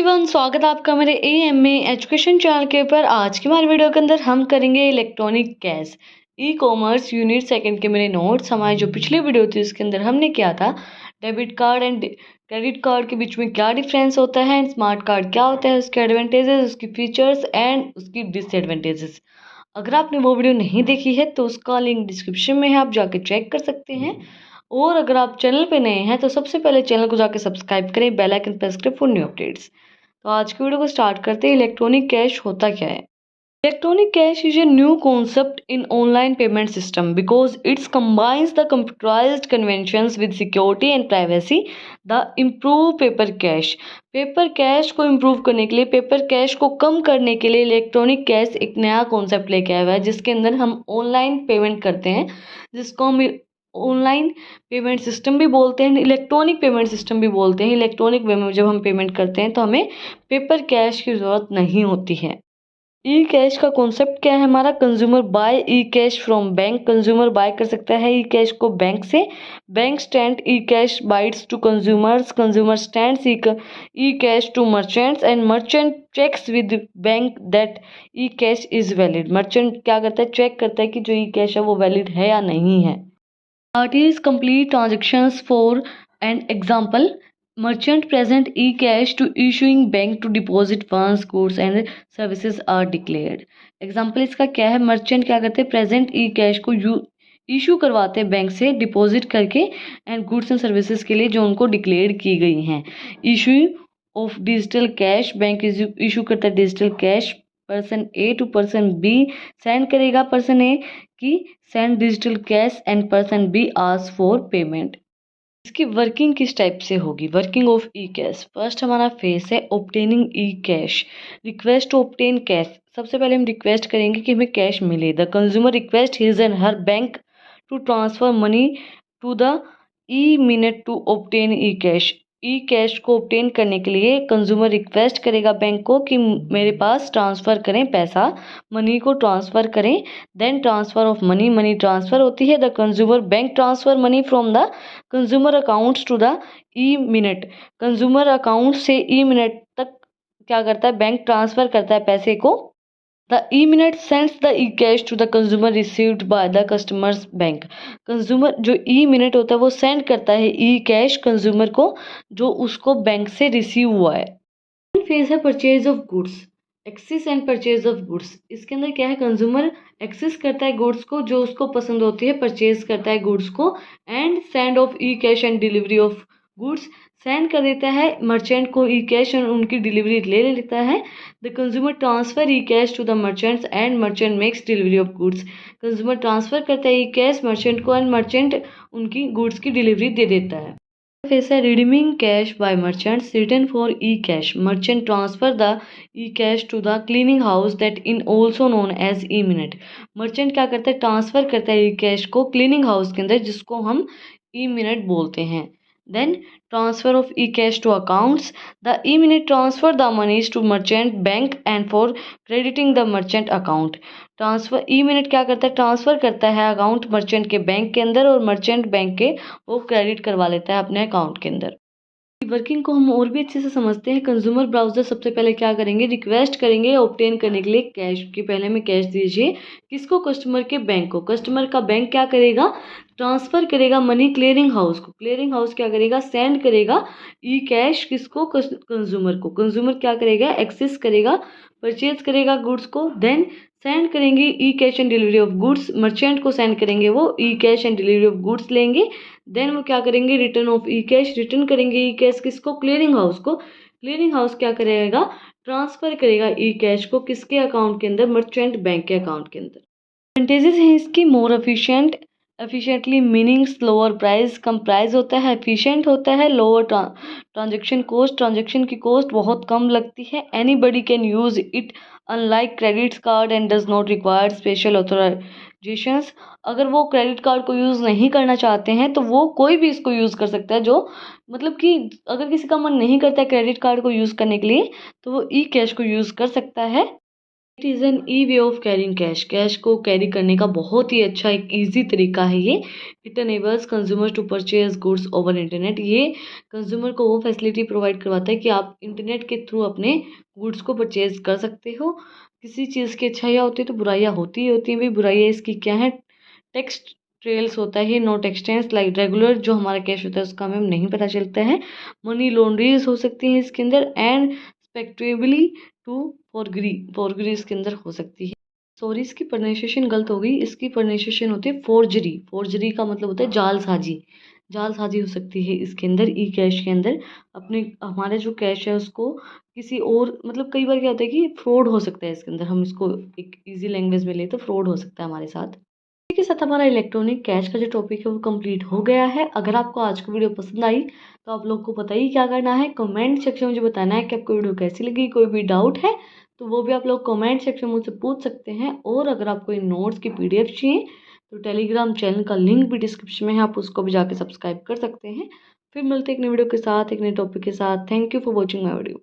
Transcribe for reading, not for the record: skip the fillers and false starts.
Everyone, स्वागत है आपका मेरे एएमए एजुकेशन चैनल के ऊपर। आज की हमारी वीडियो के अंदर हम करेंगे electronic cash e commerce unit second के मेरे नोट्स। हमारी जो पिछली वीडियो थी उसके अंदर हमने किया था debit card and credit card के बीच में क्या डिफरेंस होता है एंड स्मार्ट कार्ड क्या होता है, उसके एडवांटेजेस, उसकी फीचर्स एंड उसकी डिसएडवांटेजेस। अगर आपने वो वीडियो नहीं देखी है तो उसका लिंक डिस्क्रिप्शन में है, आप जाके चेक कर सकते हैं। और अगर आप चैनल पे नए हैं तो सबसे पहले चैनल को जाके सब्सक्राइब करें, बेल आइकन प्रेस करें फॉर न्यू अपडेट्स। तो आज की वीडियो को स्टार्ट करते हैं। इलेक्ट्रॉनिक कैश होता क्या है? Electronic cash is a new concept in online payment system because it combines the computerized conventions with security and privacy. The improve paper cash. Paper cash को इम्प्रूव करने के लिए, पेपर कैश को कम करने के लिए इलेक्ट्रॉनिक कैश एक नया कॉन्सेप्ट लेके आया हुआ है, जिसके अंदर हम ऑनलाइन पेमेंट करते हैं, जिसको हम ऑनलाइन पेमेंट सिस्टम भी बोलते हैं, इलेक्ट्रॉनिक पेमेंट सिस्टम भी बोलते हैं। इलेक्ट्रॉनिक वे में जब हम पेमेंट करते हैं तो हमें पेपर कैश की ज़रूरत नहीं होती है। ई कैश का कॉन्सेप्ट क्या है हमारा? Consumer buy e cash from bank. Consumer buy कर सकता है ई कैश को बैंक से। Bank stand e cash bytes to consumers. Consumer stands e cash to merchants and merchant checks with bank that e cash is valid. Merchant क्या करता है? Check करता है कि जो ई कैश है वो वैलिड है या नहीं है। Parties complete transactions for an example. Merchant present e-cash to issuing bank to deposit funds, goods and services are declared. Example इसका क्या है? मर्चेंट क्या करते हैं? प्रेजेंट ई कैश को इशू करवाते हैं बैंक से डिपॉजिट करके एंड गुड्स एंड सर्विसेज के लिए जो उनको डिक्लेयर की गई हैं। Issue of digital cash, bank issue करता है digital cash person A to person B. Send करेगा पर्सन ए कि send digital cash and person B ask for payment. इसकी वर्किंग किस टाइप से होगी? Working of e cash, first हमारा phase है obtaining e cash. Request to obtain cash, सबसे पहले हम रिक्वेस्ट करेंगे कि हमें कैश मिले। The consumer request his and her bank to transfer money to the e mint to obtain e cash. E cash को ऑब्टेन करने के लिए कंज्यूमर रिक्वेस्ट करेगा बैंक को कि मेरे पास ट्रांसफ़र करें पैसा, मनी को ट्रांसफ़र करें। Then transfer of money, money transfer होती है। The consumer bank transfer money from the consumer accounts to the e mint. Consumer account से ई मिनट तक क्या करता है? बैंक ट्रांसफ़र करता है पैसे को। The e-minute sends the e-cash to the consumer received by the customer's bank. Consumer जो ई-मिनट होता है वो सेंड करता है ई कैश कंज्यूमर को, जो उसको बैंक से रिसीव हुआ है। फेज है purchase of goods, access and purchase of goods. इसके अंदर क्या है? कंज्यूमर एक्सेस करता है गुड्स को जो उसको पसंद होती है, परचेज करता है गुड्स को and send off e cash and delivery of goods. Send कर देता है मर्चेंट को ई कैश और उनकी डिलीवरी ले लेता है। The consumer transfer e cash to the merchants and merchant makes delivery of goods. Consumer transfer करता है ई कैश मर्चेंट को एंड मर्चेंट उनकी गुड्स की डिलीवरी दे देता है। फेस है redeeming cash by merchants return for e cash. Merchant transfer the e cash to the clearing house that in also known as e mint. Merchant क्या करता है? ट्रांसफर करता है ई कैश को क्लीनिंग हाउस के अंदर, जिसको हम ई मिनट बोलते हैं। Then transfer of e-cash to accounts. The e-minute transfer the monies to merchant bank and for crediting the merchant account. Transfer ई-मिनट क्या करता है? ट्रांसफ़र करता है अकाउंट मर्चेंट के बैंक के अंदर और मर्चेंट बैंक के वो क्रेडिट करवा लेता है अपने अकाउंट के अंदर। वर्किंग को हम और भी अच्छे से समझते हैं। कंज्यूमर ब्राउज़र सबसे पहले क्या करेंगे? रिक्वेस्ट करेंगे ऑब्टेन करने के लिए कैश कि पहले हमें कैश दीजिए। किसको? कस्टमर के बैंक को। कस्टमर का बैंक क्या करेगा? ट्रांसफ़र करेगा मनी क्लियरिंग हाउस को। क्लियरिंग हाउस क्या करेगा? सेंड करेगा ई कैश किसको? कंज्यूमर को। कंज्यूमर क्या करेगा? एक्सेस करेगा, परचेज करेगा गुड्स को। देन सेंड करेंगे e cash and delivery of goods. Merchant को सेंड करेंगे वो e cash and delivery of goods लेंगे। देन वो क्या करेंगे? Return of e cash, return करेंगे ई कैश किसको? क्लियरिंग हाउस को। क्लियरिंग हाउस क्या करेगा? ट्रांसफ़र करेगा ई कैश को किसके अकाउंट के अंदर? मर्चेंट बैंक के अकाउंट के अंदर। एडवांटेजेस हैं इसकी। More efficiently meaning slower price, कम प्राइस होता है। एफिशिएंट होता है। लोअर ट्रांजैक्शन कॉस्ट, ट्रांजैक्शन की कॉस्ट बहुत कम लगती है। Anybody can use it unlike credit card and does not require special authorisations. अगर वो क्रेडिट कार्ड को यूज़ नहीं करना चाहते हैं तो वो कोई भी इसको यूज़ कर सकता है। जो मतलब कि अगर किसी का मन नहीं करता है क्रेडिट कार्ड को यूज़ करने के लिए तो वो ई कैश को यूज़ कर सकता है। It is an e way of carrying cash. Cash को कैरी करने का बहुत ही अच्छा एक ईजी तरीका है ये। It enables consumer to purchase goods over internet. ये कंज्यूमर को वो फैसिलिटी प्रोवाइड करवाता है कि आप इंटरनेट के थ्रू अपने गुड्स को परचेज कर सकते हो। किसी चीज़ की अच्छाइयाँ होती है तो बुराइयाँ होती ही होती हैं। भाई बुराइयाँ इसकी क्या है, टेक्स्ट ट्रेल्स होता है, नोट एक्सटेंस लाइक रेगुलर जो हमारा कैश होता है उसका हमें नहीं पता चलता है। मनी लॉन्ड्रीज हो सकती हैं इसके अंदर, एंड स्पेक्ट्रेबली टू फॉरगरी इसके अंदर हो सकती है। सॉरी इसकी प्रोनाउंसिएशन गलत हो गई, इसकी प्रोनाउंसिएशन होती है फोर्जरी। फोर्जरी का मतलब होता है जालसाजी। जालसाजी हो सकती है इसके अंदर ई कैश के अंदर। अपने हमारे जो कैश है उसको किसी और, मतलब कई बार क्या होता है कि फ्रॉड हो सकता है इसके अंदर। हम इसको एक इजी लैंग्वेज में ले तो फ्रॉड हो सकता है हमारे साथ। इसी के साथ हमारा इलेक्ट्रॉनिक कैश का जो टॉपिक है वो कंप्लीट हो गया है। अगर आपको आज की वीडियो पसंद आई तो आप लोग को पता ही क्या करना है, कमेंट सेक्शन में मुझे बताना है कि आपको वीडियो कैसी लगी। कोई भी डाउट है तो वो भी आप लोग कमेंट सेक्शन में मुझसे पूछ सकते हैं। और अगर आपको इन नोट्स की पीडीएफ चाहिए तो टेलीग्राम चैनल का लिंक भी डिस्क्रिप्शन में है, आप उसको भी जाके सब्सक्राइब कर सकते हैं। फिर मिलते हैं एक नई वीडियो के साथ, एक नए टॉपिक के साथ। Thank you for watching my video.